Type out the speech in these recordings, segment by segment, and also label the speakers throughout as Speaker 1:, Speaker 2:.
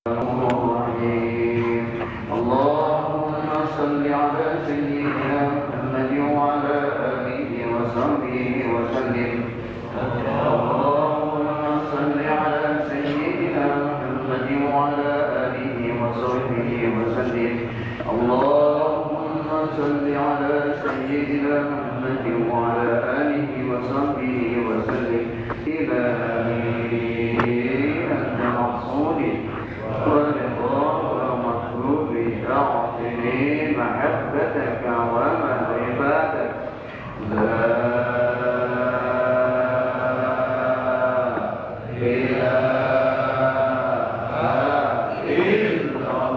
Speaker 1: الرحيم اللهم صل على سيدنا محمد وعلى آله وصحبه وسلم اللهم صل على سيدنا محمد وعلى آله وصحبه وسلم اللهم صل على سيدنا محمد وعلى آله وصحبه وسلم إلهي أنت مقصودي ورضاك ومطلوبي أعطني محبتك ومعرفتك لا إله إلا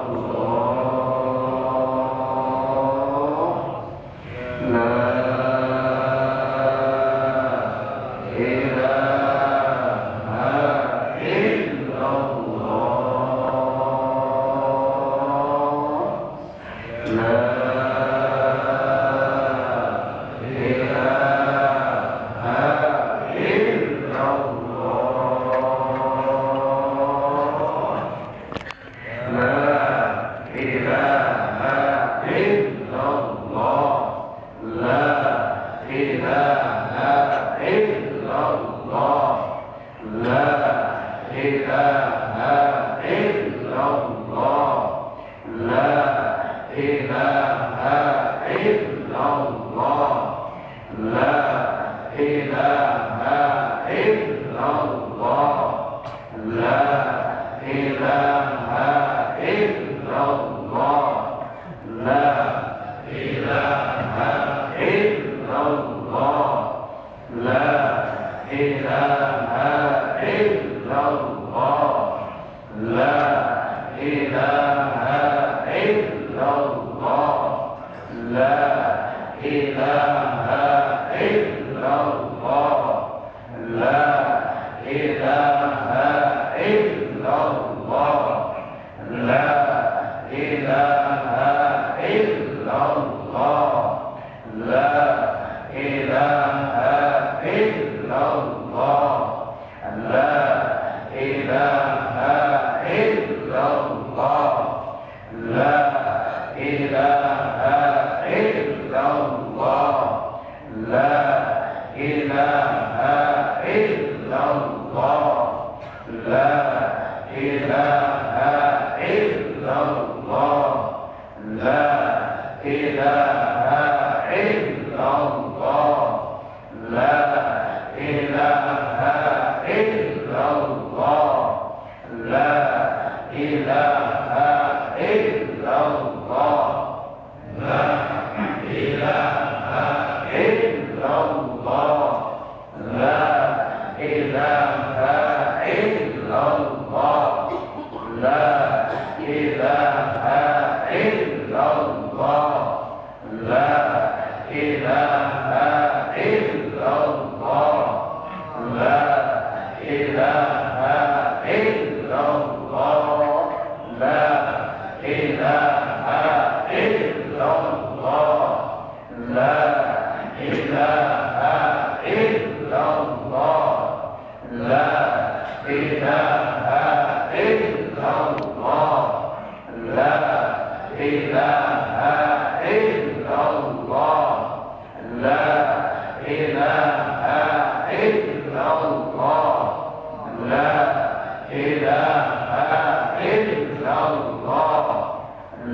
Speaker 1: الله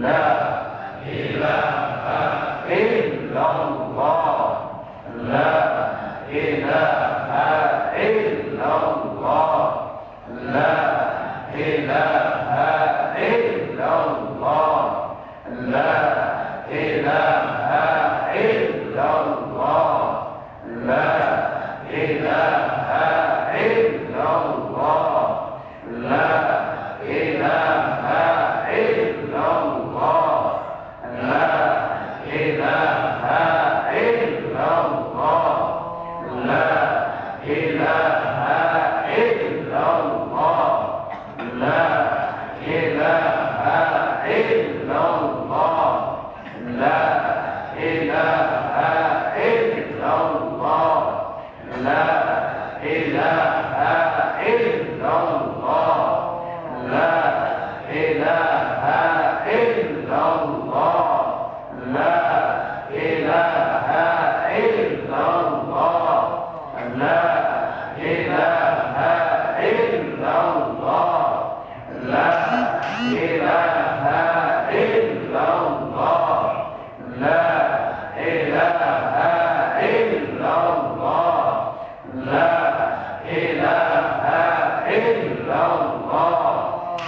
Speaker 1: لا
Speaker 2: La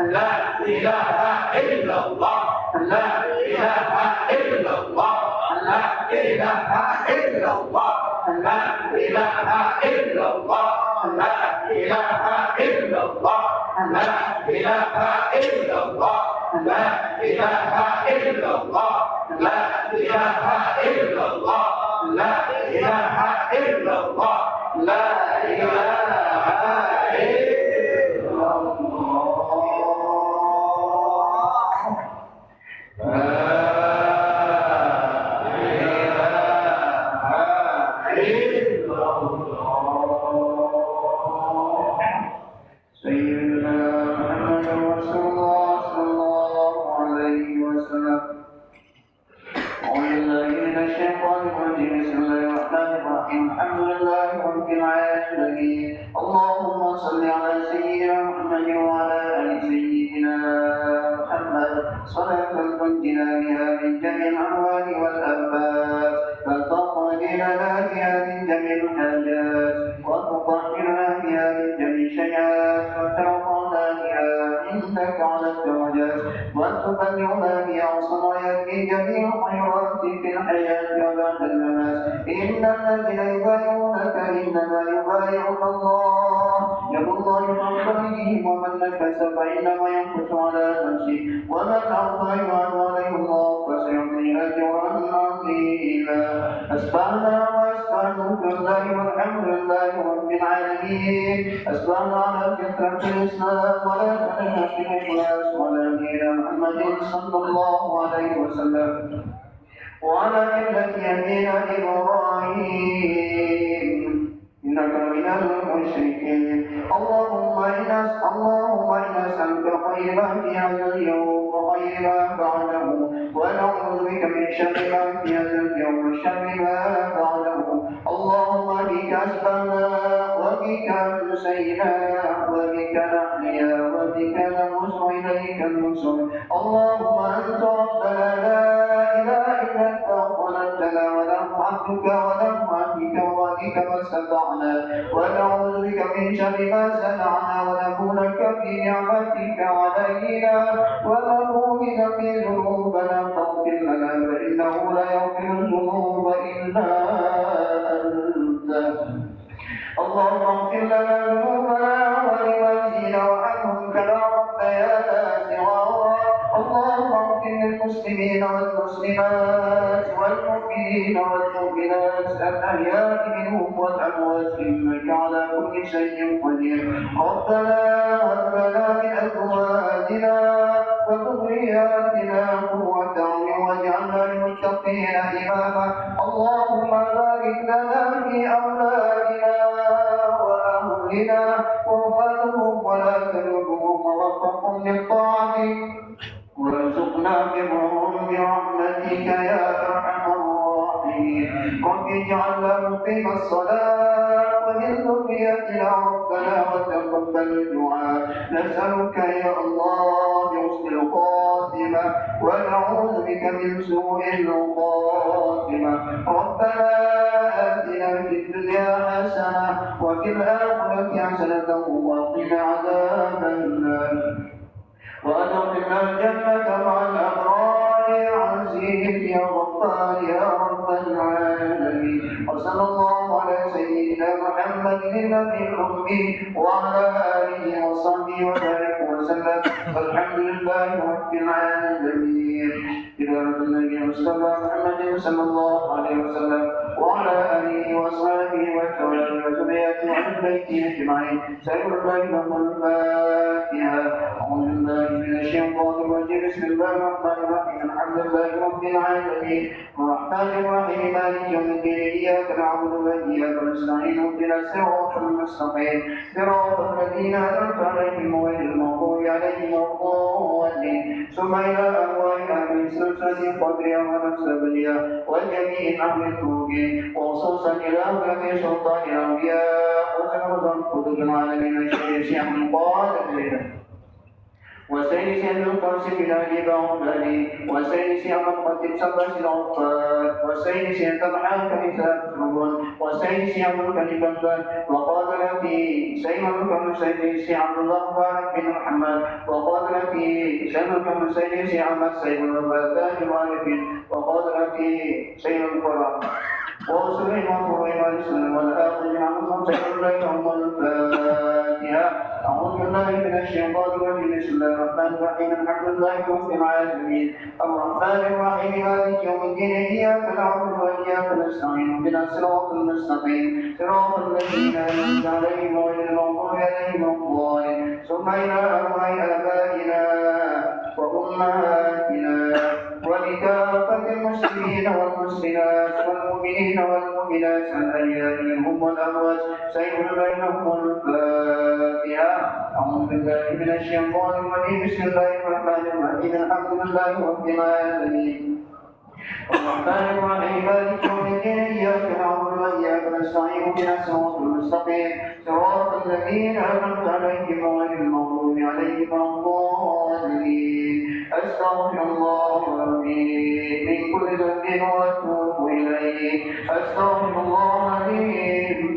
Speaker 1: لا إله إلا الله لا إله إلا الله لا إله إلا الله لا إله إلا الله لا إله إلا الله لا إله إلا الله لا إله إلا الله لا إله إلا الله لا إله إلا الله لا إله إلا
Speaker 2: اللهم صل على سيدنا محمد وعلى آل سيدنا محمد صلاة تنجينا بها من جميع الأهوال والآفات فتقضي لنا بها من جميع الحاجات وتطهرنا بها من جميع الشيئات وترفعنا بها عندك على الدرجات وتبلغنا بها وصايا في جميع الخيرات في الحياة وبعد الممات إن الذين يبايعونك إنما يبايعون الله يد الله فوق أيديهم ومن نكث فإنما ينكث على نفسه ومن أعطى يعد عليه الله فسيعطيه أجرا عظيما أسبحنا وأسبحنا بالله والحمد لله رب العالمين أسبحنا على فطرة الإسلام ولا تنهى في الإخلاص ولا دين محمد صلى الله عليه وسلم وعلى ملة يمين إبراهيم إنك من المشركين اللهم إنا نسألك خير ما في هذا اليوم وخير ما بعده ونعوذ بك من شر ما في هذا اليوم وشر ما بعده اللهم بك أسبحنا وبك أمسينا وبك نحيا وبك نموت إليك النصر اللهم أنت ربنا لا إله إلا أنت خلقتنا ولم عبدك ولم عبدك وبك ما استطعنا ونعوذ بك من شر ما صنعنا ونكون في نعمتك علينا ونبوء بك في ذنوبنا فاغفر لنا فإنه لا يغفر الذنوب إلا أنت اللهم اغفر لنا ذنوبنا ولوالدينا وعنهم كما ربيانا صغارا اللهم اغفر للمسلمين والمسلمات والمؤمنين والمؤمنات الأحياء منهم والأموات إنك على كل شيء قدير ربنا هب لنا من أزواجنا وذرياتنا قرة أعين واجعلنا للمتقين إماما اللهم بارك لنا في أولادنا وأهلنا واغفرهم ولا تذرهم ووفقهم للطاعة وارزقنا برهم برحمتك يا أرحم الراحمين رب اجعلنا مقيم الصلاة ومن ذريتنا ربنا وتقبل الدعاء نسألك يا الله بحسن الخاتمة ونعوذ بك من سوء الخاتمة ربنا آتنا في الدنيا حسنة وفي الآخرة حسنة وقنا عذاب النار وأدخلنا الجنة مع الأبرار يا عزيز يا غفار يا رب العالمين وصلى الله على سيدنا محمد النبي الأمي وعلى آله وصحبه وبارك وسلم والحمد لله رب العالمين إلى النبي المصطفى محمد صلى الله عليه وسلم وعلى آله وصحبه وسلم وذريته وعلى بيته أجمعين سير الله لهم الفاتحة أعوذ بالله من الشيطان الرجيم بسم الله الرحمن الرحيم الحمد لله رب العالمين الرحمن الرحيم مالك يوم الدين إياك نعبد وإياك نستعين اهدنا الصراط المستقيم صراط الذين أنعمت عليهم غير المغضوب عليهم ولا الضالين ثم إلى أهوائنا من سلسلة قدرها ونفسها وجميع أهل الطرق وخصوصا إلى أهل سلطان الأنبياء وزمرة قدر العالمين الشريف من قادر وسيد سيد القاسم بلال بغدادي وسيد سيد القاسم سبس العفات وسيد سيد الحاج كنيسة الربن وسيد سيد الكنيسة وقال في سيد الكنيسة سيد عبد الله بن محمد وقال سنة المسيس عما السيد والفتاة العارفين وقدرتي سيد القرى وسليمان والإسلام والآخر عن خمسة لهم الفاتحة. أعوذ بالله من الشيطان الرجيم. بسم الله الرحمن الرحيم. الحمد لله رب العالمين الرحمن الرحيم مالك يوم الدين إياك نعبد وإياك نستعين اهدنا الصراط المستقيم صراط الذين أنعمت عليهم غير المغضوب عليهم ولا الضالين. ثم إلى أرواح آبائنا وأمهاتنا ولكافة المسلمين والمسلمات والمؤمنين والمؤمنات الأحياء منهم والأموات سير بينهم الفاتحة. أعوذ بالله من الشيطان الرجيم. بسم الله الرحمن الرحيم. الحمد لله رب العالمين الرحمن الرحيم مالك يوم الدين إياك نعبد وإياك نستعين اهدنا الصراط المستقيم صراط الذين أنعمت عليهم غير المغضوب عليهم ولا الضالين. أستغفر الله ربي من كل ذنب وأتوب إليه. أستغفر الله لي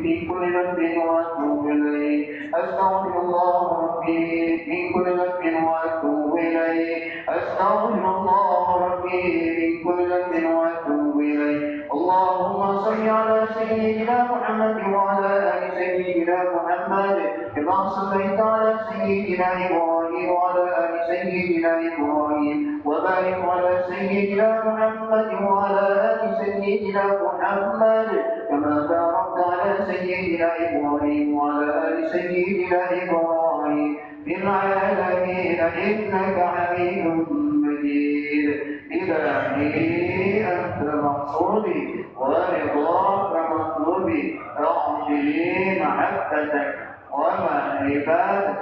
Speaker 2: من كل ذنب وأتوب إليه. أستغفر الله ربي من كل ذنب وأتوب إليه. أستغفر الله ربي من كل ذنب وأتوب إليه. اللهم صل على سيدنا محمد وعلى آل سيدنا محمد كما صليت على سيدنا إبراهيم وعلى آل سيدنا إبراهيم وبارك على سيدنا محمد وعلى آل سيدنا محمد كما باركت على سيدنا إبراهيم وعلى آل سيدنا إبراهيم في العالمين إنك حميد مجيد. إلهي أنت مقصودي ورضاك مطلوبي أعطني محبتك ومعرفتك.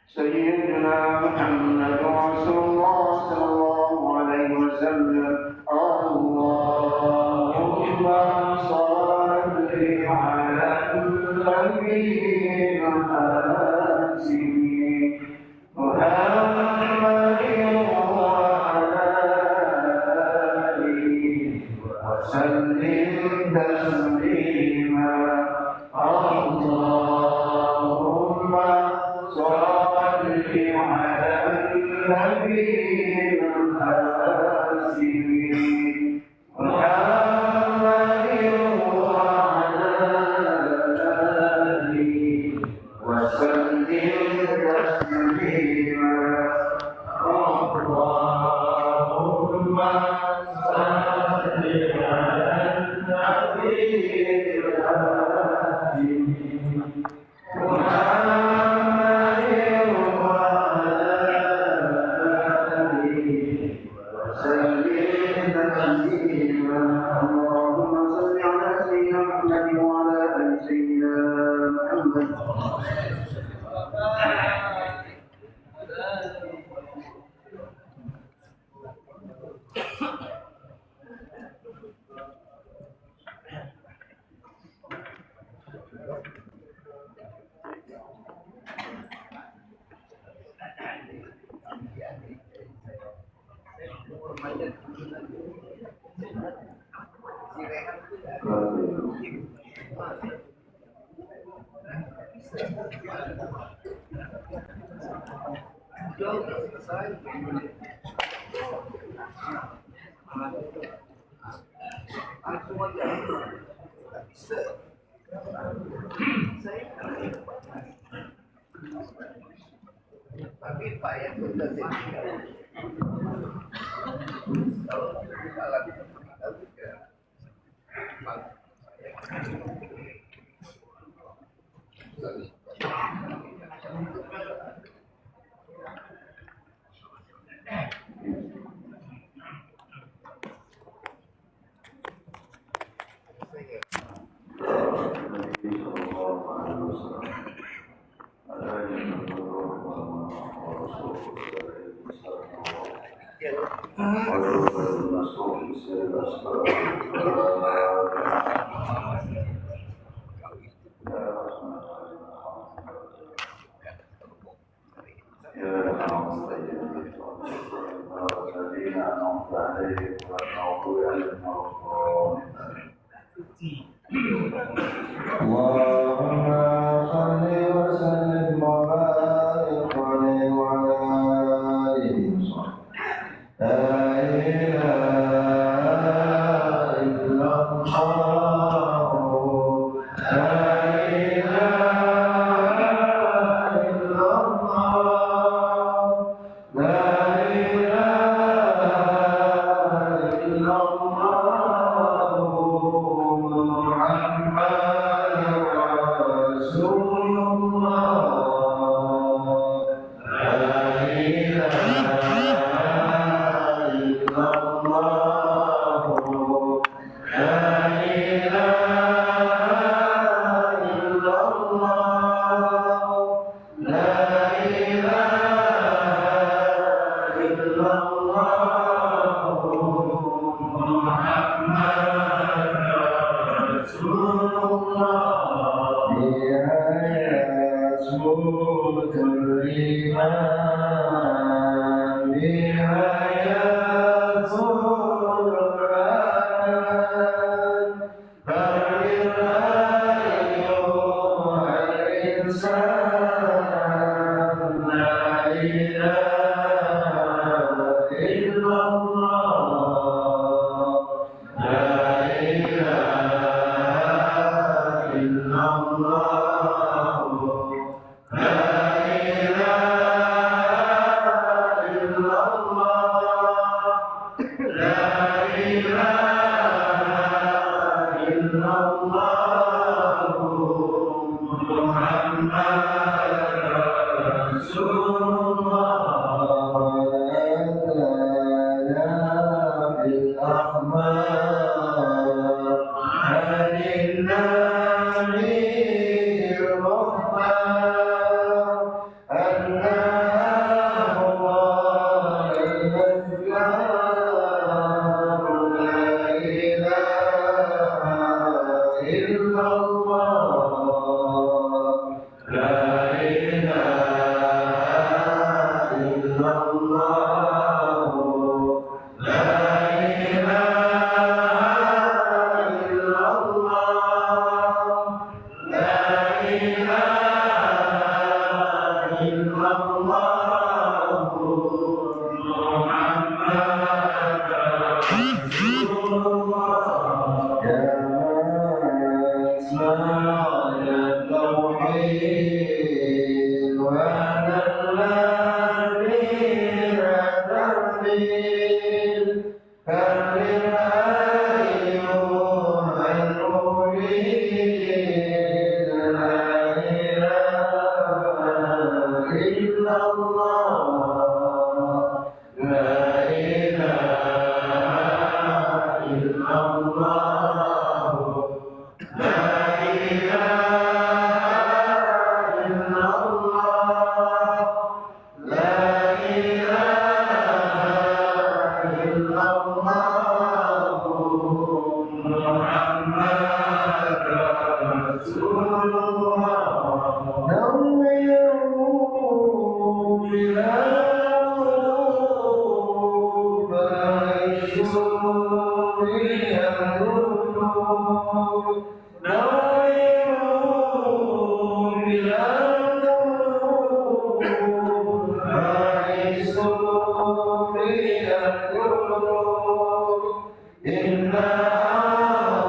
Speaker 2: سيدنا محمد رسول الله صلى الله عليه وسلم. اللهم صل على النبي المحسن محمد وعلى آله وسلم تسليما. اللهم صل على النبي المحسن محمد وعلى آله وسلم تسليما. اللهم صل على النبي اللهم صل وسلم وبارك عليه وعلى آله وصحبه لا إله إلا الله لا إله إلا الله لا إله إلا الله محمد رسول الله لا إله إلا الله لا إله إلا الله لا إله إلا الله محمد رسول الله بها يثبت الإيمان بها يثبت القرآن فارغ أيها الإنسان لا إله إلا الله لا إله إلا الله لا إله إلا الله لا إله إلا الله محمد رسول الله لا بالأخبار عن النبي المختار أنه الله المذكار لا إله إلا الله لا إله إلا الله لا إله إلا الله لا إله إلا الله محمد رسول الله يا من التوحيد وأنا الذين تنزيل كرر أيها المريد لا إله إلا الله لا إله إلا الله لا إله إلا الله لا إله إلا الله محمد رسول الله نوّروا بلا قلوب عيشوا بها القلوب نوّروا بلا قلوب عيشوا بها القلوب إن هذا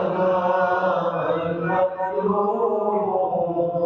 Speaker 2: المطلوب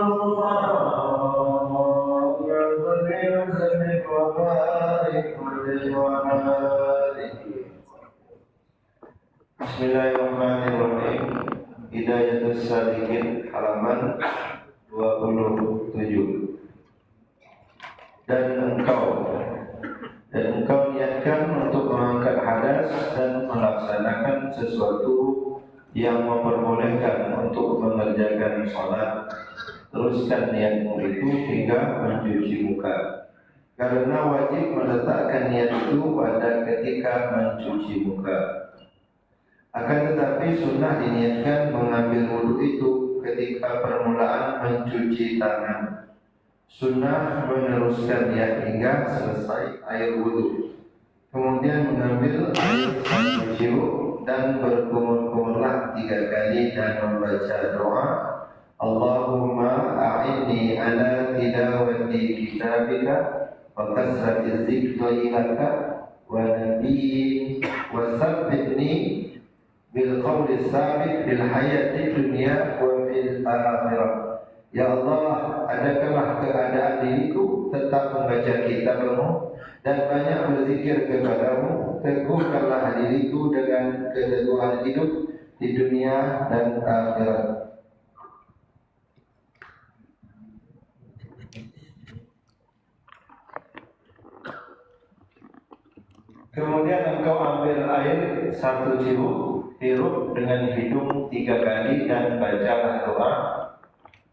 Speaker 2: Bismillahirrahmanirrahim. Hidayatus Salikin halaman 27. Dan engkau niatkan untuk mengangkat hadas dan melaksanakan sesuatu yang memperbolehkan untuk mengerjakan salat. Teruskan niatmu itu hingga mencuci muka, karena wajib meletakkan niat itu pada ketika mencuci muka. Akan tetapi sunnah diniatkan mengambil wudhu itu ketika permulaan mencuci tangan. Sunnah meneruskan niat hingga selesai air wudhu, kemudian mengambil air satu siuk dan berkumur-kumurlah 3 kali dan membaca doa, Allahumma a'inni ala tilawati kitabika wa kasrati dzikri laka wa nabiyyin wa sabbitni bil qawli sabit bil hayati dunya wa fil akhirah. Ya Allah, adakanlah keadaan diriku tetap membaca kitab-Mu dan banyak berzikir kepadamu. Teguhkanlah diriku dengan keteguhan hidup di dunia dan akhirat. Kemudian engkau ambil air 1 siuk, hirup dengan hidung 3 kali dan bacalah doa,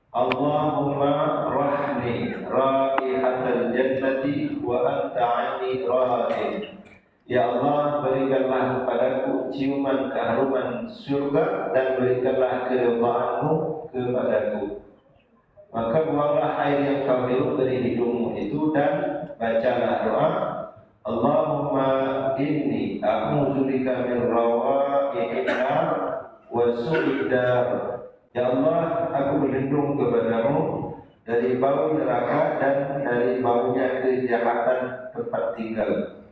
Speaker 2: Allahumma rahni raihatal jannati wa anta anni radin. Ya Allah, berikanlah kepadaku ciuman keharuman surga dan berikanlah keridhaan-Mu kepadaku. Maka buanglah air yang kau hirup dari hidungmu itu dan bacalah doa, Allahumma inni a'udzubika min rawaihin nar wa su'id dar. Ya Allah, aku berlindung kepadamu dari bau neraka dan dari baunya kejahatan tempat tinggal.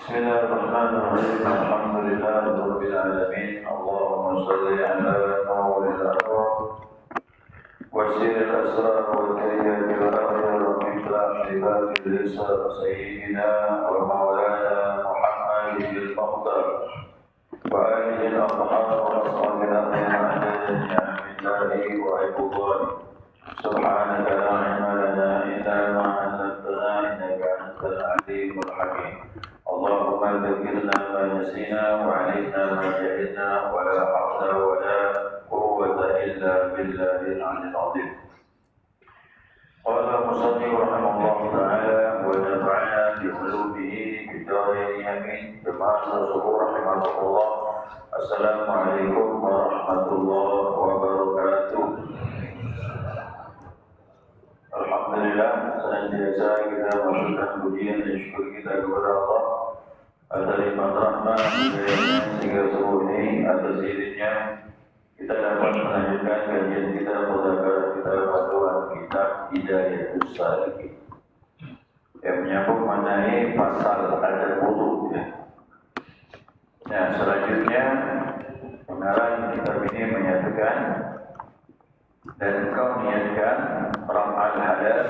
Speaker 1: Bismillahirrahmanirrahim. Alhamdulillahirabbil alamin. Allahumma shalli ala mawlidil arwah وسير الأسرار والتريات والأخيار وإطلاق عباد الرسال سيدنا ومولانا محمد المختار وآله الأطهار وأصحاب الأخيار عدد نعم الله وعبده. سبحانك لا علم لنا إلا ما علمتنا إنك أنت العليم الحكيم. اللهم ذكرنا ما نسينا وعلمنا ما جهلنا ولا حول ولا قوة إلا بالله العلي العظيم. قال المصنف رحمه الله تعالى ونفعنا بعلومه في الدارين آمين. بمعصر رحمه الله. السلام عليكم ورحمة الله وبركاته. Alhamdulillah, senantiasa kita memberikan pujian dan syukur kita kepada Allah atas nikmat rahmat sehingga subuh ini atas izinnya kita dapat melanjutkan kajian kita mudzakarah kita bacaan kitab Hidayatus Salikin yang menyambung mengenai pasal adab wudu. Nah, selanjutnya pengarang kitab ini menyatakan dan engkau niatkan raf'al hadas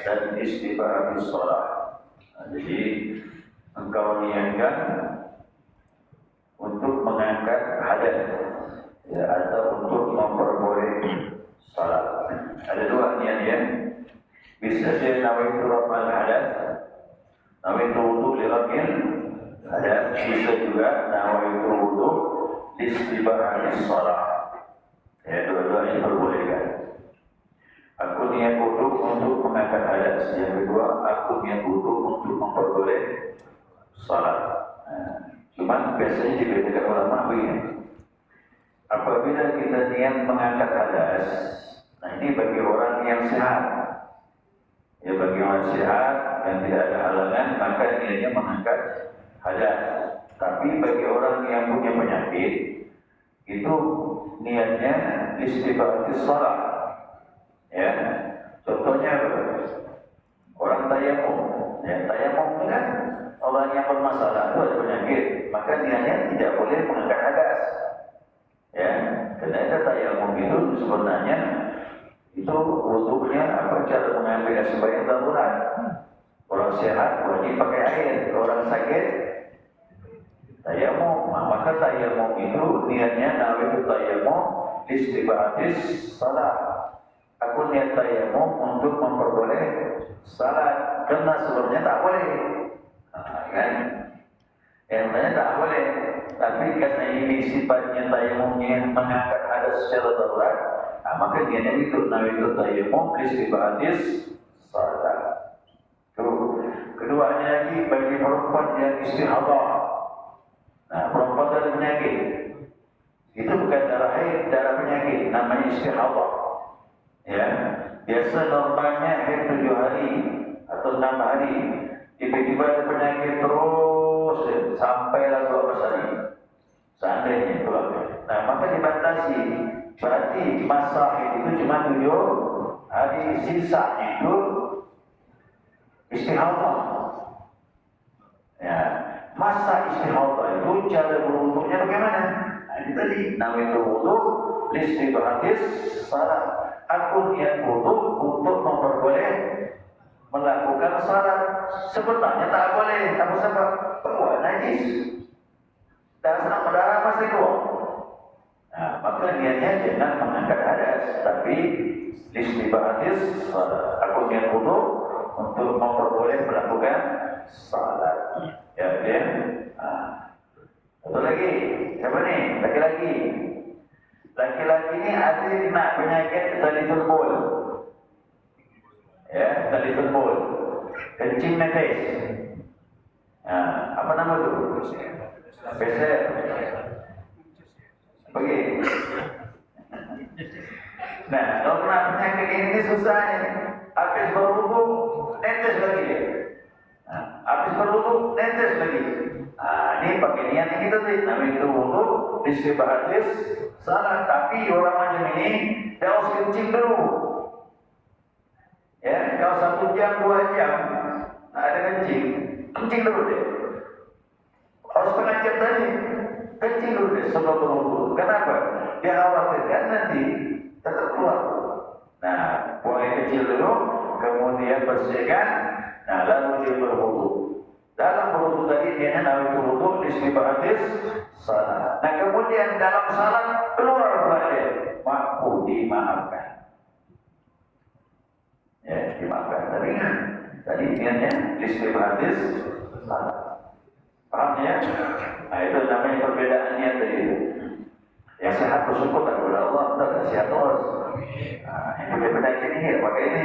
Speaker 1: dan istibahah shalah. Jadi engkau niatkan untuk mengangkat hadas ya, atau untuk memperboleh salat. Ada 2 niat ya. Bisa saja nawaitu raf'al hadas, nawaitu wudu li raf'il hadas. Bisa juga nawaitu wudu li istibahah shalah. Ya, dua-duanya diperbolehkan. Aku niat wudu untuk mengangkat hadas. Yang kedua, aku niat wudu untuk memperboleh salat. Cuman biasanya dibedakan ulama begini. Apabila kita niat mengangkat hadas, nah ini bagi orang yang sehat. Ya, bagi orang sehat yang tidak ada halangan, maka niatnya mengangkat hadas. Tapi bagi orang yang punya penyakit, itu niatnya istibahah shalah. Ya, contohnya orang tayamum. Ya, tayamum kan orang yang bermasalah itu ada penyakit, maka niatnya tidak boleh mengangkat hadas. tayamum itu sebenarnya itu wudhunya apa cara mengambil sebagai darurat. Orang sehat wajib pakai air, orang sakit tayamum. Maka tayamum itu niatnya nawaitu tayamum istibahatis salat. Aku niat tayamum untuk memperboleh salat karena sebelumnya tak boleh. Kan? Yang tanya tak boleh. Tapi karena ini sifatnya tayamumnya mengangkat hadas secara darurat, maka niatnya itu nawaitu tayamum istibahatis salat. Keduanya lagi bagi perempuan yang istihadah. Nah, perempuan ada penyakit. Itu bukan darah haid, darah penyakit, namanya istihadah. Ya, biasa normalnya haid 7 hari atau 6 hari. Tiba-tiba ada penyakit terus sampailah 12 hari. Seandainya itu. Nah, maka dibatasi. Berarti masa haid itu cuma 7 hari, sisanya itu istihadah. Ya, masa istihadah itu cara berwuduknya bagaimana? Nah, ini tadi nawaitu wuduk listibahatis salat. Aku niat wuduk untuk memperboleh melakukan salat. Sebenarnya tak boleh. Apa sebab? Bahwa najis. Dan senang berdarah pasti keluar. Nah, maka niatnya jangan mengangkat hadas, tapi listibahatis salat. Aku niat wuduk untuk memperboleh melakukan salat. Ya, ya. Satu lagi, siapa ni? Laki-laki. Laki-laki ni ada kena penyakit salisul bol. Ya, salisul bol. Kencing netes. Apa nama tu? Beser. Pergi. Nah, kalau kena penyakit ini susah ni. Habis berwudu, netes lagi dia. Habis berwudu, netes lagi. Ini pakai niat kita tadi. Namanya itu wudu, istibahatis salat. Tapi orang macam ini, dia harus kencing dulu. Ya, kalau 1 jam, 2 jam, ada kencing dulu deh. Harus setengah jam tadi, kencing dulu deh sebelum berwudu. Kenapa? Dia khawatirkan nanti tetap keluar. Nah, buang kecil dulu, kemudian bersihkan, nah lalu dia berwudu. Dalam berwudu tadi dia nawaitu wudu istibahatis salat. Nah, kemudian dalam salat keluar pula dia, mampu dimaafkan. Ya, dimaafkan. Tapi kan tadi niatnya istibahatis salat. Paham ya? Nah, itu namanya perbedaan niat tadi. Yang sehat bersyukur kepada Allah, tidak sehat terus. Yang punya penyakit ini pakai ini.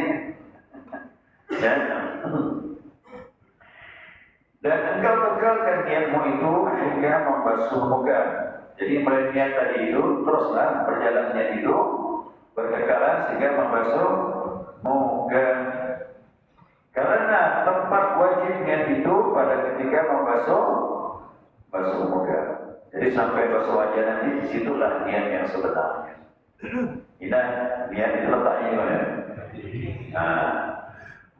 Speaker 1: Dan engkau tegalkan niatmu itu hingga membasuh muka. Jadi mulai niat tadi itu teruslah berjalan niat itu berkekalan sehingga membasuh muka. Karena tempat wajib niat itu pada ketika membasuh muka. Jadi sampai basuh wajah nanti disitulah niat yang sebenarnya. Ini niat itu letaknya mana?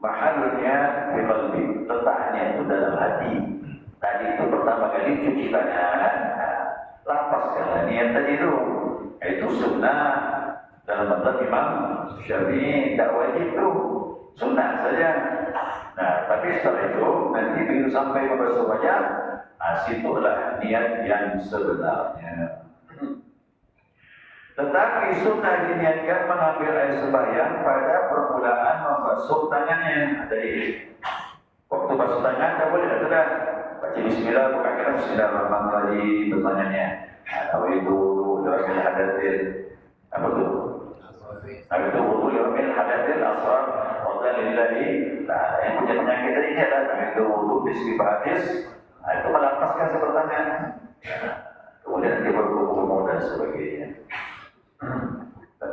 Speaker 1: Mahalnya di qalbi, letaknya itu dalam hati. Tadi itu pertama kali cuci tangan, lapaskan niat tadi itu sunnah dalam mazhab Imam Syafi'i, tak wajib itu sunnah saja. Nah, tapi setelah itu nanti begitu sampai membasuh wajah, situlah niat yang sebenarnya. Tetapi sunnah diniatkan mengambil air sembahyang pada permulaan membasuh tangannya. Jadi waktu basuh tangan tak boleh dah. Baca bismillah, bukan bismillahirrahmanirrahim bertanya. Tahu itu dalam hadatin apa tu? Habis itu wudu yaumil hadatil asrar wadalillahi. Nah, yang punya penyakit tadi dia adalah itu wudu istibahatis. Itu melapaskan sepertinya. Kemudian dia berkumpul dan sebagainya.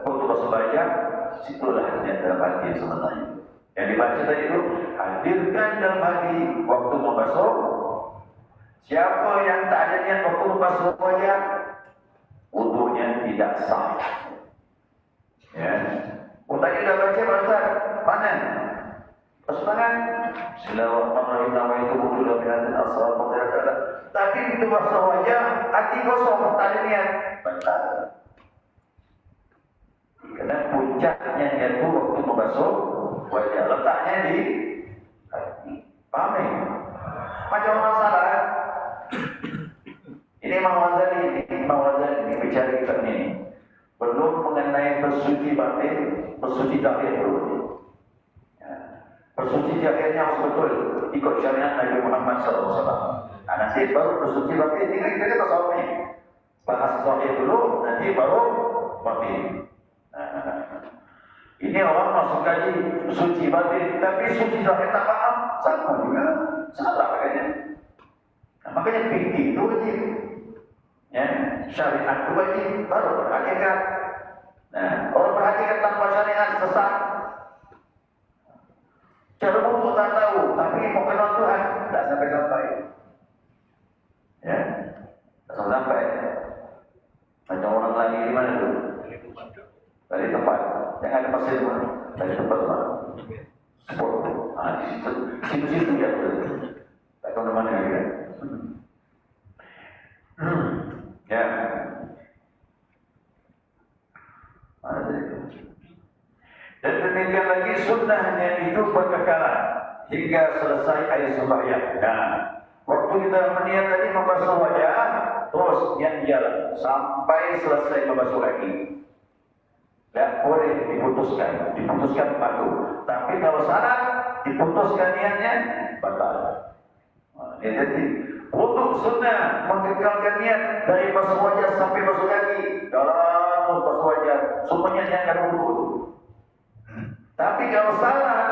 Speaker 1: Untuk basuh wajah, situlah niat dalam hati sebenarnya. Yang dibaca tadi itu hadirkan dalam hati waktu membasuh. Siapa yang tak ada niat waktu membasuh wajah, wudunya tidak sah. Ya. Tadi dah baca Ustaz, mana? Basuh tangan. Bismillahirrahmanirrahim. Nama itu wudu dalam hati asal pada. Tapi itu basuh wajah, hati kosong, tak ada niat. Batal. basuh wajah. Letaknya di kaki. Paham ni? Macam masalah. Ini Imam Ghazali bicara kita ni. Belum mengenai bersuci batin, bersuci zahir dulu. Bersuci zahirnya harus betul ikut syariat Nabi Muhammad SAW. Nanti baru bersuci batin. Ini kita kata soal ni. Bahas zahir dulu, nanti baru batin. Ini orang masuk kaji suci batin, tapi suci zahir tak faham, sama juga, salah kayaknya. Makanya fikih itu wajib, ya, syariat itu wajib, baru berhakikat. Orang berhakikat tanpa syariat sesat. Cara untuk tak tahu, tapi mau kenal Tuhan, tak sampai. Ya, tak sampai. Macam orang lagi di mana tu? Dari tempat. Jangan ada pasir pun. Dari tempat mana? Sport. Situ-situ ya. Tak tahu mana lagi kan? Ya. Mana tadi tu? Dan demikian lagi sunnahnya itu berkekalan hingga selesai air sembahyang. Waktu kita meniat tadi membasuh wajah, terus yang jalan sampai selesai membasuh kaki. Dan boleh diputuskan waktu. Tapi kalau salah, diputuskan niatnya, batal. Jadi, untuk sunnah mengekalkan niat dari basuh wajah sampai basuh kaki. Kalau basuh wajah, semuanya niatkan wudhu. Tapi kalau salah,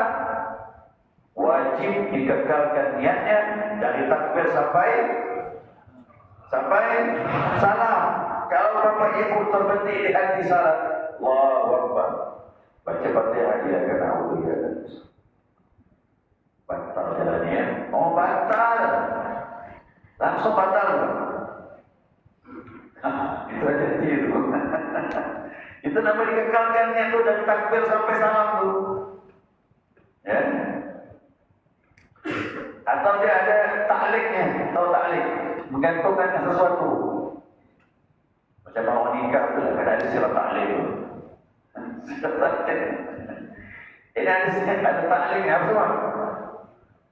Speaker 1: wajib dikekalkan niatnya dari takbir sampai salam. Kalau bapak ibu terbetik di hati salat, Allahu Akbar, baca Fatihah dia akan auzubillah. Batal jalannya. Oh batal. Langsung batal. Itu aja itu. Itu nama dikekalkannya tu dari takbir sampai salam tu. Ya. Atau dia ada ta'liknya, tahu ta'lik, menggantungkan sesuatu. Macam orang nikah tu lah, kadang ada sirah ta'lik tu. Ini ada ta'lik ni, apa semua?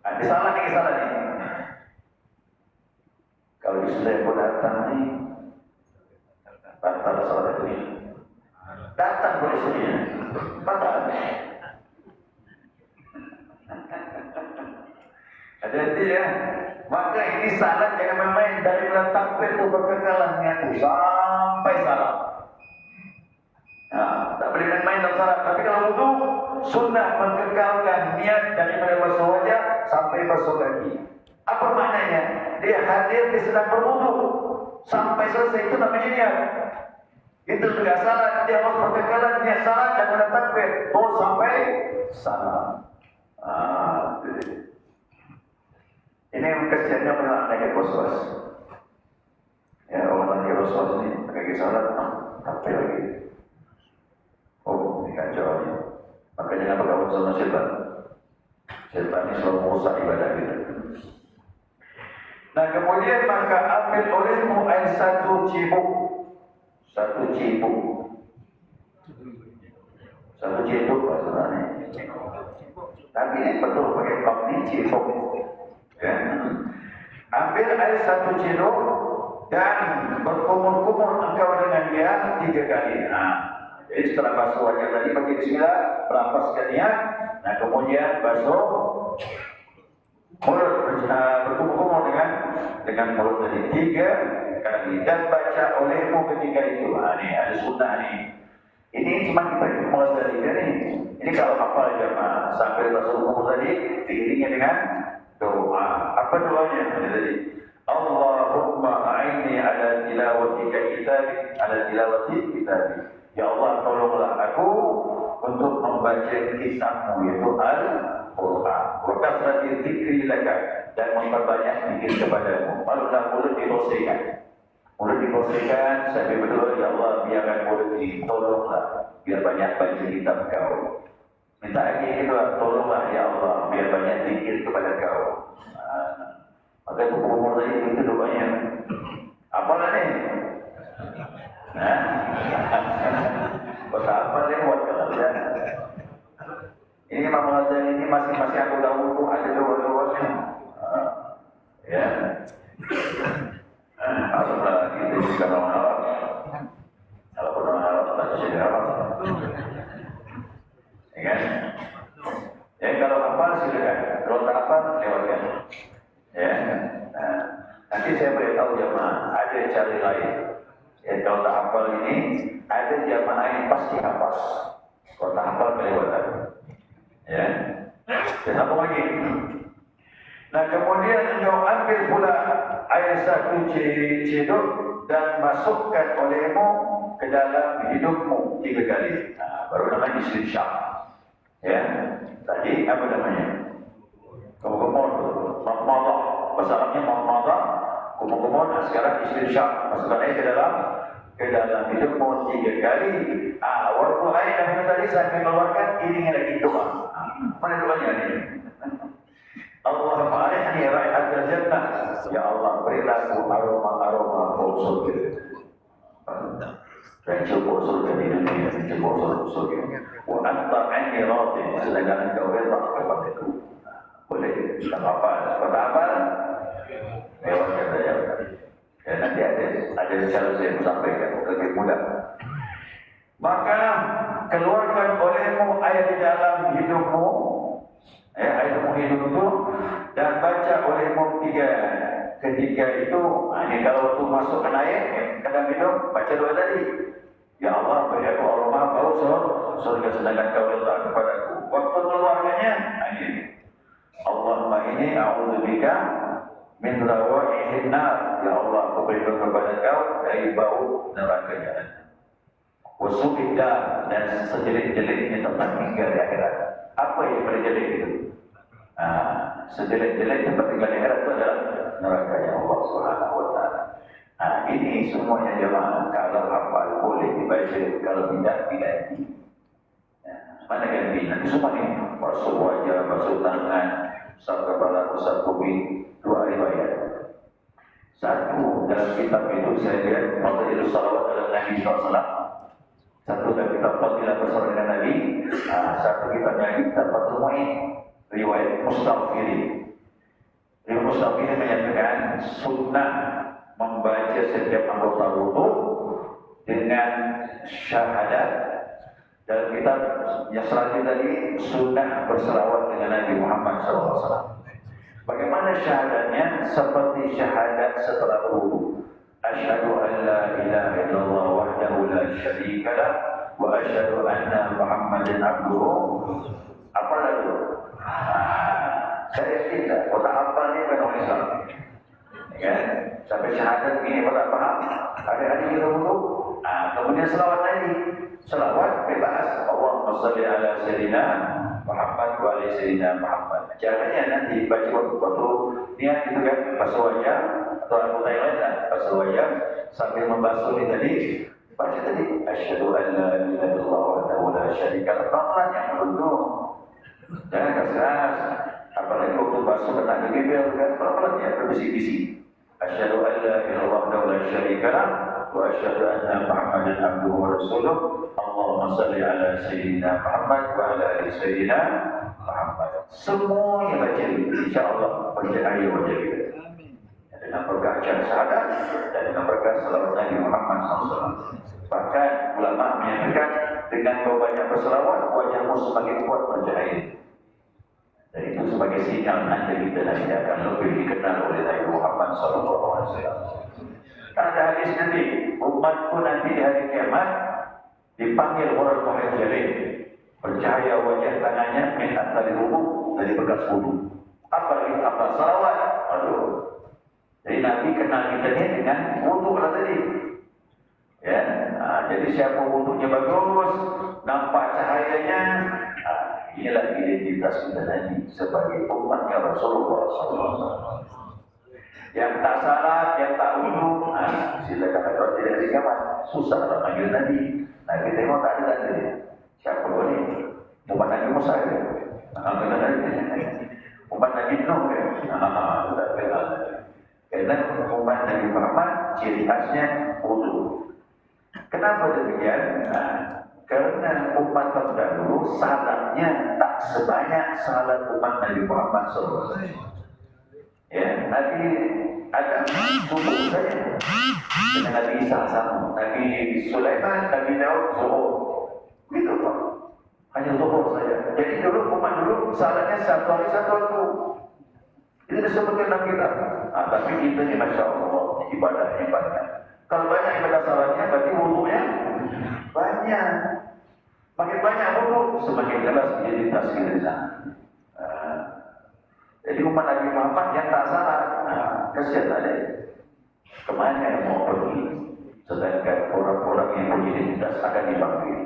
Speaker 1: Ada salah ni. Kalau Islam pun datang ni, batal salat ni. Datang boleh sendiri, batal. Hati-hati ya. Maka ini salat jangan main-main dari bulan takbir itu berkekalan niat sampai salam. Tak boleh main-main dalam salat. Tapi kalau wudu, sunnah mengekalkan niat dari basuh wajah sampai basuh kaki. Apa maknanya? Dia hadir di sedang berwudu sampai selesai, itu namanya niat. Itu juga salat, dia harus berkekalan niat salat dan bulan takbir sampai salam. Ini kesiannya pernah naik was-was. Ya, orang naik was-was ni, pakai salat, sampai lagi. Oh, ini kacau ni. Maka jangan berkawan sama syaitan. Syaitan ni selalu merusak ibadah kita. Nah, kemudian maka ambil olehmu air satu cibuk. Satu cibuk maksudnya. Tapi ini betul pakai kop ni cibuk. Ya. Ambil air satu cendok dan berkumur-kumur engkau dengan dia 3 kali. Jadi setelah basuh wajah tadi pakai bismillah, melapaskan niat. Kemudian basuh mulut, berkumur-kumur dengan mulut tadi 3 kali dan baca olehmu ketika itu. Ini ada sunnah ni. Ini cuma kita mulai dari ini. Ini kalau hafal jemaah sampai basuh kumur tadi diiringi dengan doa. Apa doanya tadi? Allahumma a'inni ala tilawati kitabik. Ya Allah, tolonglah aku untuk membaca kitabmu, yaitu Al-Quran. Wa kasrati dzikri laka, dan memperbanyak zikir kepadamu. Malulah mulut dibersihkan. Sampai berdoa, ya Allah, biarkan mulut ini, tolonglah biar banyak baca kitab kau. Minta lagi kedua, tolonglah ya Allah biar banyak zikir kepada kau. Maka itu umur tadi itu doanya. Apalah ni? Bahasa apa lewat kalau dia? cara lain. Ya, kalau tak hafal ini, ada jamaah yang pasti hafal. Kalau tak hafal kelewatan. Ya, dan apa lagi? Nah kemudian engkau ambil pula air 1 cedok dan masukkan olehmu ke dalam hidupmu 3 kali. Nah, baru namanya istinsyak. Ya, tadi apa namanya? Kumur-kumur, mahmadah. Bahasa Arabnya mahmadah, kumur-kumur. Nah, sekarang istinsyak. Masukkan air ke dalam hidupmu 3 kali. Walaupun air yang tadi saya mengeluarkan, ini lagi doa. Mana doanya ini? Allahumma arihni raihatal jannah. Ya Allah, berilah aku aroma surga. Dan cukup surga di dunia, cukup surga. Wa anta anni radhi, sedangkan engkau rela kepadaku. Boleh, tak apa. Lewat saja. Dan nanti ada cara saya sampaikan lebih mudah. Maka keluarkan olehmu air di dalam hidupmu, airmu hidup itu, dan baca olehmu 3 ketika itu. Ini kalau waktu masukkan air ke dalam hidup, baca doa tadi. Ya Allah, beri aku aroma bau surga sedangkan kau letak kepadaku. Waktu keluarganya, ini Allahumma ini a'udzubika min rawaihin nar. Ya Allah, aku berlindung kepada kau dari bau neraka jahanam. Wasubida, dan sejelek-jeleknya tempat tinggal di akhirat. Apa yang berjelek itu? Sejelek-jelek tempat tinggal di akhirat itu adalah neraka yang Allah Subhanahu wa taala. Ini semuanya jemaah kalau hafal boleh dibaca, kalau tidak ganti. Mana ganti? Nanti semua ini basuh wajah, basuh tangan, usap kepala, usap kuping, 2 riwayat. 1 dalam kitab itu saya lihat Fadilus Salawat ala Nabi SAW. 1 dalam kitab Fadilah bersama dengan Nabi. 1 kitabnya kitab Fathul Mu'in, riwayat Mustafiri. Riwayat Mustafiri menyatakan sunnah membaca setiap anggota wudu dengan syahadat. Dalam kitab yang selanjutnya tadi sunnah berselawat dengan Nabi Muhammad SAW. Bagaimana syahadatnya? Seperti syahadat setelah wudu. Asyhadu an la ilaha illallah wahdahu la syarika lah wa asyhadu anna Muhammadan abduhu. Apa lagi? Saya tidak. Kota apa ni orang Islam? Ya, sampai syahadat ini pada paham. Hari-hari kita wudu. Kemudian selawat tadi. Selawat bebas. Allahumma shalli ala sayyidina Muhammad wa ala sayyidina Muhammad. Caranya nanti baca waktu niat itu kan basuh wajah atau anggota yang lain lah, basuh wajah sambil membasuh ini tadi, baca tadi asyhadu an la ilaha illallah wahdahu la syarika lah. Pelan-pelan yang melundung, jangan keras. Apalagi waktu basuh kena ke bibir kan, pelan-pelan ya, berbisik-bisik. Asyhadu an la ilaha illallah wahdahu la syarika lah wa asyhadu anna Muhammadan abduhu wa rasuluh. Allahumma shalli ala sayyidina Muhammad wa ala ali sayyidina Muhammad. Semua yang baca insya-Allah bercahaya wajah kita. Dengan berkah syahadat dan dengan berkah salawat Nabi Muhammad SAW. Bahkan ulama menyatakan dengan kau banyak berselawat, wajahmu semakin kuat bercahaya. Dan itu sebagai sinyal anda kita nanti akan lebih dikenal oleh Nabi Muhammad SAW. Ada hadis nanti, umatku nanti di hari kiamat dipanggil orang muhajirin, bercahaya wajah tangannya min athari wudu, dari bekas wudu. Apa salawat? Aduh. Jadi Nabi kenal kita ni dengan wudu lah tadi. Ya, jadi siapa wudunya bagus, nampak cahayanya, inilah identitas kita nanti sebagai umatnya Rasulullah SAW. Yang tak salat, yang tak wudu, silakan kalau tidak dikamat, susah lah panggil Nabi. Nabi tengok tak ada tadi. Siapa boleh? Umat Nabi Musa ya. Umat Nabi Nuh ya. Tak kenal. Karena umat Nabi Muhammad ciri khasnya wudu. Kenapa demikian? Karena umat terdahulu salatnya tak sebanyak salat umat Nabi Muhammad SAW. Ya, Nabi Adam subuh saja dengan Nabi Isa sama, Nabi Sulaiman, Nabi Daud zuhur, gitu Pak. Hanya zuhur saja. Jadi dulu umat dulu salatnya 1 hari 1 waktu. Itu disebutkan dalam kitab. Tapi kita ni Masya Allah, ibadahnya banyak. Kalau banyak ibadah salatnya, berarti wudunya banyak. Makin banyak wudu, semakin jelas identitas kita di sana. Jadi umat Nabi Muhammad yang tak salah, kasihan ada. Kemana yang mau pergi? Sedangkan orang-orang yang punya identitas akan dipanggil.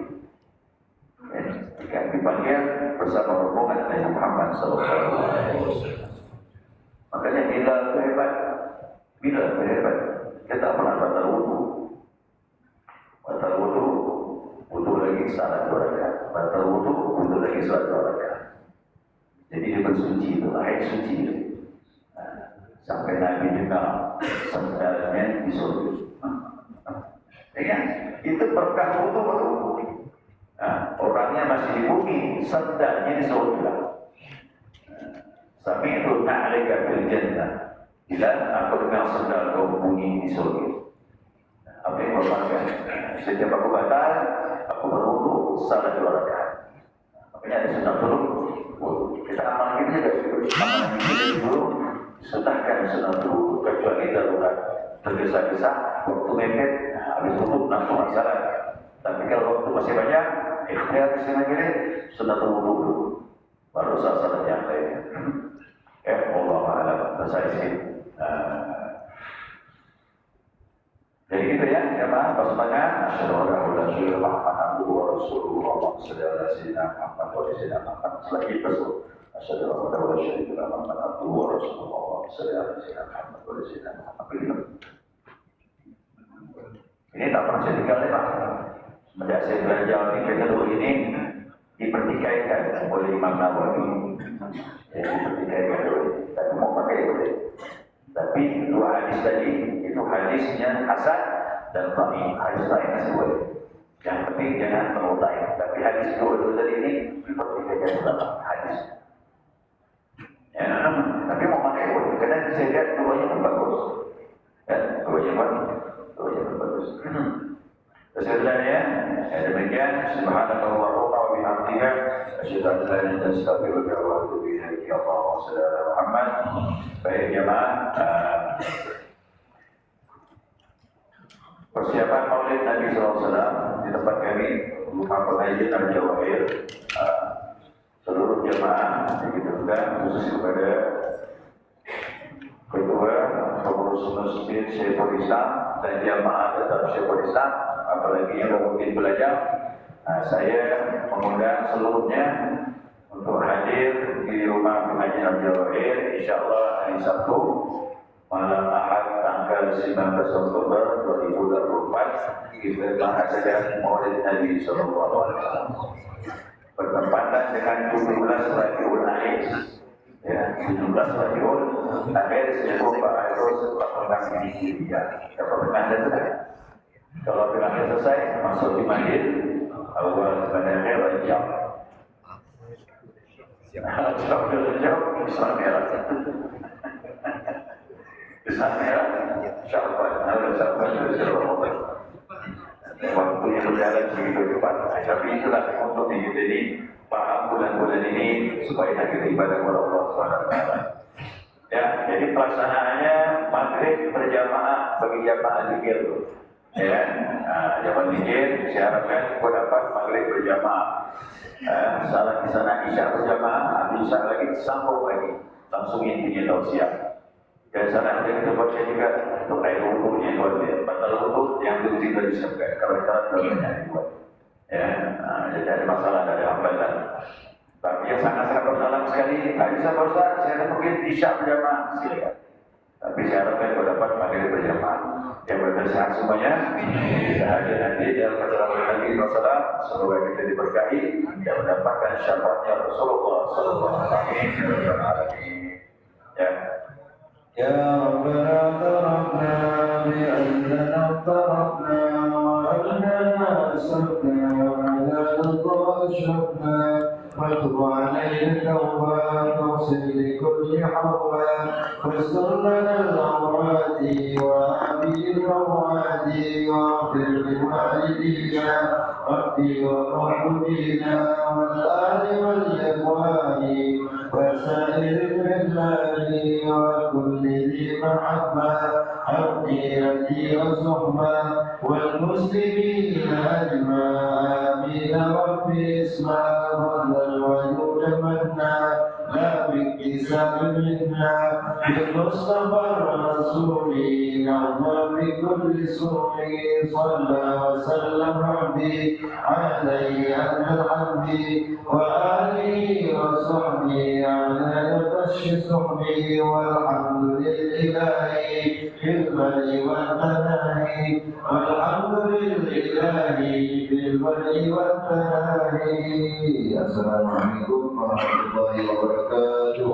Speaker 1: Jika dipanggil bersama rombongan Nabi Muhammad SAW. Makanya bila berhebat, kita pernah batal wudu. Batal wudu, wudu lagi salat 2 rakaat. Batal wudu lagi salat 2 rakaat. Jadi dia bersuci itu, air suci itu. Sampai Nabi juga sendalnya di surga. Ya, itu berkah wudu. Orangnya masih di bumi, sendalnya di surga. Sami itu na'alika fil jannah. Bila aku dengar sendal kau bunyi di surga. Apa yang kau lakukan? Setiap aku batal, aku berwudu salat 2 rakaat. Makanya ada sunnah dulu. Kita amal kita juga amal kita dulu. Sunahkan sunnah dulu kecuali darurat tergesa-gesa, waktu mepet, habis wudu langsung salat. Tapi kalau waktu masih banyak, ikhtiar kesana gini, sunnah dulu baru salat yang lainnya. Allah Ta'ala selesai sih. Jadi gitu ya, jemaah pasangan. Asyhadu an la ilaha illallah wa rasulullah sallallahu alaihi wasallam. Selagi itu, asyhadu an la ilaha illallah wa rasulullah sallallahu alaihi wasallam. Ini tak pernah saya tinggal Pak. Semenjak saya belajar di kedua ini dipertikaikan oleh Imam Nawawi. Dipertikaikan oleh, tak mau pakai boleh. Tapi 2 hadis tadi itu hadisnya hasan dan sahih. Hadis lain masih boleh. Yang penting jangan mengutai. Tapi hadis dua tadi ini dipertikaikan dalam hadis. Ya, tapi mau pakai boleh. Karena saya lihat duanya pun bagus. Ya, duanya pun bagus. Sebenarnya demikian. Subhanallahumma wa bihamdika asyhadu an la ilaha illa anta astaghfiruka wa atubu ilaik. Ya Allah sallallahu alaihi Muhammad. Baik jemaah, persiapan Maulid Nabi SAW di tempat kami Rumah Pengajian Al-Jawahir. Seluruh jemaah begitu juga khusus kepada ketua pengurus masjid Syekhul Islam dan jemaah tetap Syekhul Islam, apalagi yang mungkin belajar. Saya mengundang seluruhnya untuk hadir di Rumah Pengajian Al-Jawahir insyaallah hari Sabtu malam Ahad tanggal 19 Oktober 2024 kita mengadakan Maulid Nabi sallallahu alaihi wasallam bertepatan dengan 17 Rabiul Akhir. Ya, 17 Rabiul Akhir sebelum Pak Airus pertengahan ini dia. Pertengahan sudah. Kalau pertengahan selesai masuk di Madin awal sebenarnya Rajab. Rajab Islam merah. Islam merah. Syawal, Syawal. Waktu yang berjalan begitu cepat. Tapi itulah untuk jadi paham bulan-bulan ini supaya kita ibadah kepada Allah SWT. Ya, jadi pelaksanaannya maghrib berjamaah bagi jamaah zikir. Ya, jamaah zikir saya harapkan kau dapat maghrib berjamaah. Salat di sana isya berjamaah, isya lagi sambung lagi, langsung intinya tausiah. Dan sana ada kita baca juga untuk air wudunya buat dia. Batal wudu yang belum tidak disiapkan. Kalau kita tidak dibuat, ya, jadi ada masalah dari hambatan. Tapi yang sangat-sangat bersalah sekali, tak bisa berusaha. Saya mungkin isya berjamaah, silakan. Tapi saya harapkan kau dapat maghrib berjamaah. Yang berkesan semuanya, kita hadir nanti dalam perjalanan Nabi Rasulullah. Semoga kita diberkahi dan mendapatkan syafaatnya Rasulullah Sallallahu Alaihi Wasallam. Ya.
Speaker 2: يا ربنا اعترفنا بأننا اضطربنا وأننا أسرفنا وعلى رضا أشرفنا فتب علينا التوبة واغفر لكل حوى واستر لنا العورات وآمن الروعات واغفر لوالدينا ربي وقلبنا والآل والإخوان وسائر البلاد وكل ذي محبة حقيرتي وصحبة والمسلمين أجمعين آمين ربي اسمع هذا الوجود منا لا باكتساب منا بالمصطفى الرسول نظر بكل سوء صلى وسلم ربي عليه أهل الحمد وآله وصحبه على نقش صحبه والحمد لله في البر والتناهي والحمد لله في البر والتناهي. السلام عليكم ورحمة الله وبركاته.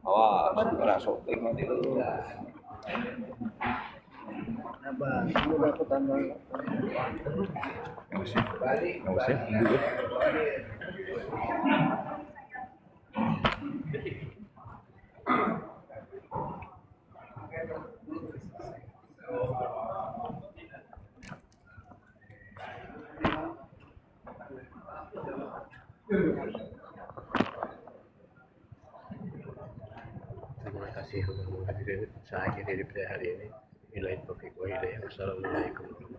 Speaker 3: Awas, ora syuting nanti lu.
Speaker 4: Terima kasih untuk hadirin saya dari hari ini. Nilai topik wa hidayah. Wassalamualaikum warahmatullahi wabarakatuh.